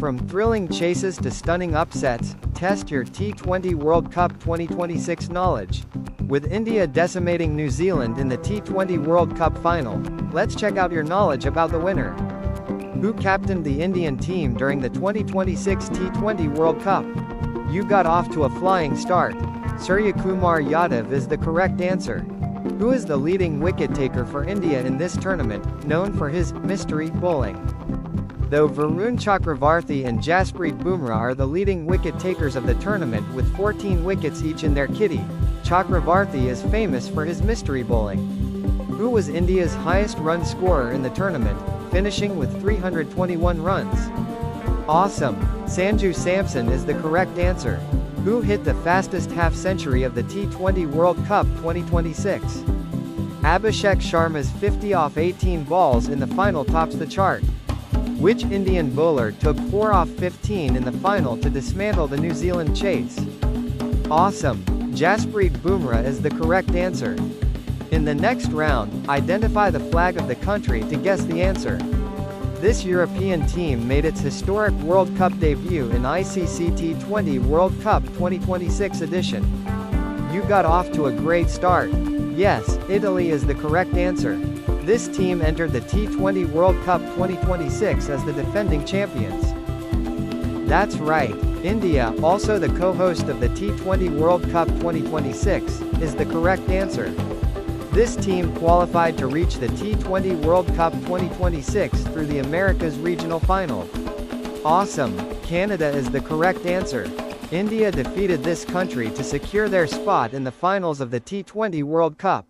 From thrilling chases to stunning upsets, test your T20 World Cup 2026 knowledge. With India decimating New Zealand in the T20 World Cup final, let's check out your knowledge about the winner. Who captained the Indian team during the 2026 T20 World Cup? You got off to a flying start. Suryakumar Yadav is the correct answer. Who is the leading wicket-taker for India in this tournament, known for his mystery bowling? Though Varun Chakravarthi and Jasprit Bumrah are the leading wicket-takers of the tournament with 14 wickets each in their kitty, Chakravarthi is famous for his mystery bowling. Who was India's highest run scorer in the tournament, finishing with 321 runs? Awesome! Sanju Samson is the correct answer. Who hit the fastest half-century of the T20 World Cup 2026? Abhishek Sharma's 50 off 18 balls in the final tops the chart. Which Indian bowler took 4 off 15 in the final to dismantle the New Zealand chase? Awesome! Jasprit Bumrah is the correct answer. In the next round, identify the flag of the country to guess the answer. This European team made its historic World Cup debut in ICC T20 World Cup 2026 edition. You got off to a great start. Yes, Italy is the correct answer. This team entered the T20 World Cup 2026 as the defending champions. That's right, India, also the co-host of the T20 World Cup 2026, is the correct answer. This team qualified to reach the T20 World Cup 2026 through the Americas regional final. Awesome! Canada is the correct answer. India defeated this country to secure their spot in the finals of the T20 World Cup.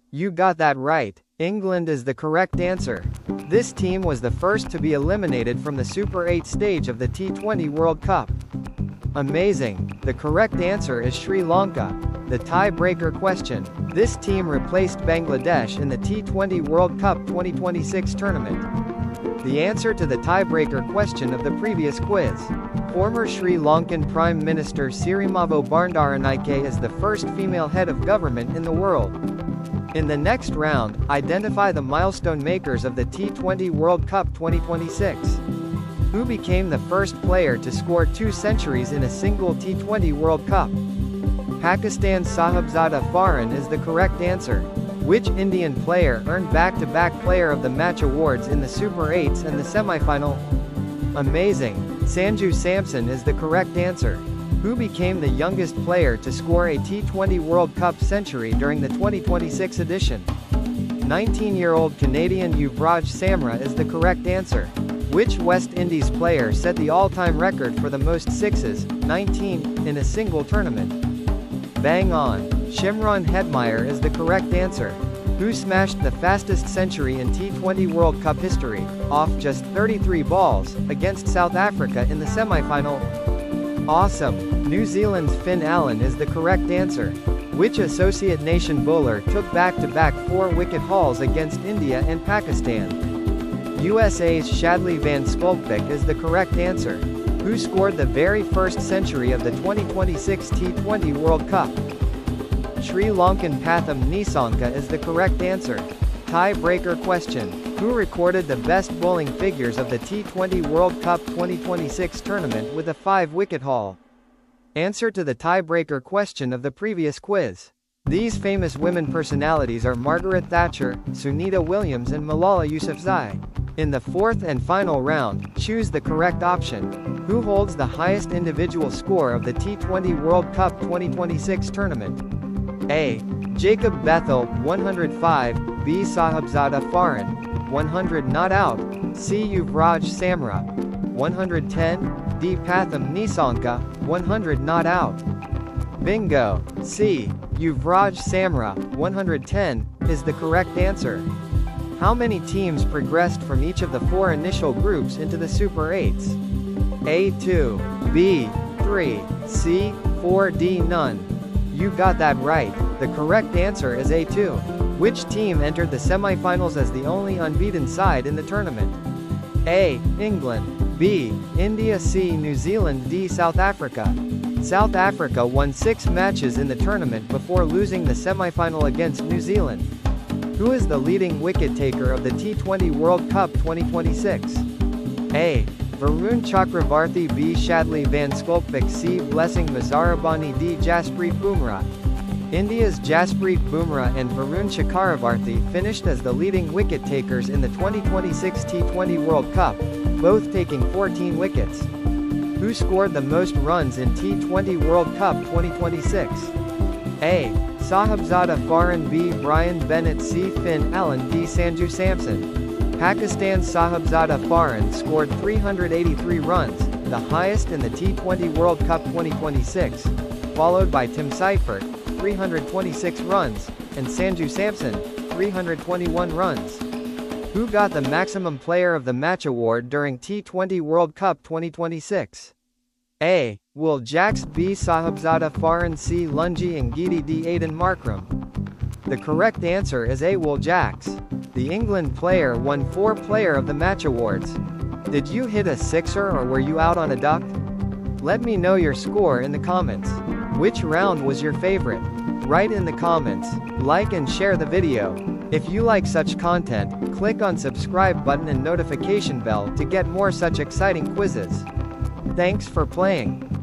You got that right. England is the correct answer. This team was the first to be eliminated from the Super 8 stage of the T20 World Cup. Amazing! The correct answer is Sri Lanka. The tiebreaker question. This team replaced Bangladesh in the T20 World Cup 2026 tournament. The answer to the tiebreaker question of the previous quiz. Former Sri Lankan Prime Minister Sirimavo Bandaranaike is the first female head of government in the world. In the next round, identify the milestone makers of the T20 World Cup 2026. Who became the first player to score 2 centuries in a single T20 World Cup? Pakistan's Sahibzada Farhan is the correct answer. Which Indian player earned back-to-back Player of the Match awards in the Super 8s and the semi-final? Amazing! Sanju Samson is the correct answer. Who became the youngest player to score a T20 World Cup century during the 2026 edition? 19-year-old Canadian Yuvraj Samra is the correct answer. Which West Indies player set the all-time record for the most sixes, 19, in a single tournament? Bang on! Shimron Hetmyer is the correct answer. Who smashed the fastest century in T20 World Cup history, off just 33 balls, against South Africa in the semi-final? Awesome! New Zealand's Finn Allen is the correct answer. Which associate nation bowler took back-to-back 4-wicket hauls against India and Pakistan? USA's Shadley Van Skulpvik is the correct answer. Who scored the very first century of the 2026 T20 World Cup? Sri Lankan Pathum Nissanka is the correct answer. Tiebreaker question. Who recorded the best bowling figures of the T20 World Cup 2026 tournament with a 5-wicket haul? Answer to the tiebreaker question of the previous quiz. These famous women personalities are Margaret Thatcher, Sunita Williams and Malala Yousafzai. In the fourth and final round, choose the correct option. Who holds the highest individual score of the T20 World Cup 2026 tournament? A. Jacob Bethel, 105, B. Sahibzada Farhan, 100 not out, C. Yuvraj Samra, 110, D. Pathum Nissanka, 100 not out. Bingo! C. Yuvraj Samra, 110, is the correct answer. How many teams progressed from each of the 4 initial groups into the Super 8s? A2, B, 3, C, 4, D, none. You got that right. The correct answer is A2. Which team entered the semi-finals as the only unbeaten side in the tournament? A. England, B. India, C. New Zealand, D. South Africa. South Africa won 6 matches in the tournament before losing the semi-final against New Zealand. Who is the leading wicket-taker of the T20 World Cup 2026? A. Varun Chakravarthi B. Shadley Van Skulpik C. Blessing Mazarabani D. Jasprit Bumrah. India's Jasprit Bumrah and Varun Chakravarthi finished as the leading wicket-takers in the 2026 T20 World Cup, both taking 14 wickets. Who scored the most runs in T20 World Cup 2026? A. Sahibzada Faran B. Brian Bennett C. Finn Allen D. Sanju Samson. Pakistan's Sahibzada Faran scored 383 runs, the highest in the T20 World Cup 2026, followed by Tim Seifert, 326 runs, and Sanju Samson, 321 runs. Who got the Maximum Player of the Match award during T20 World Cup 2026? A. Will Jacks B. Sahibzada Faran C. Lungi Ngidi D. Aidan Markram. The correct answer is A. Will Jacks. The England player won 4 Player of the Match awards. Did you hit a sixer or were you out on a duck? Let me know your score in the comments. Which round was your favorite? Write in the comments, like and share the video. If you like such content, click on subscribe button and notification bell to get more such exciting quizzes. Thanks for playing.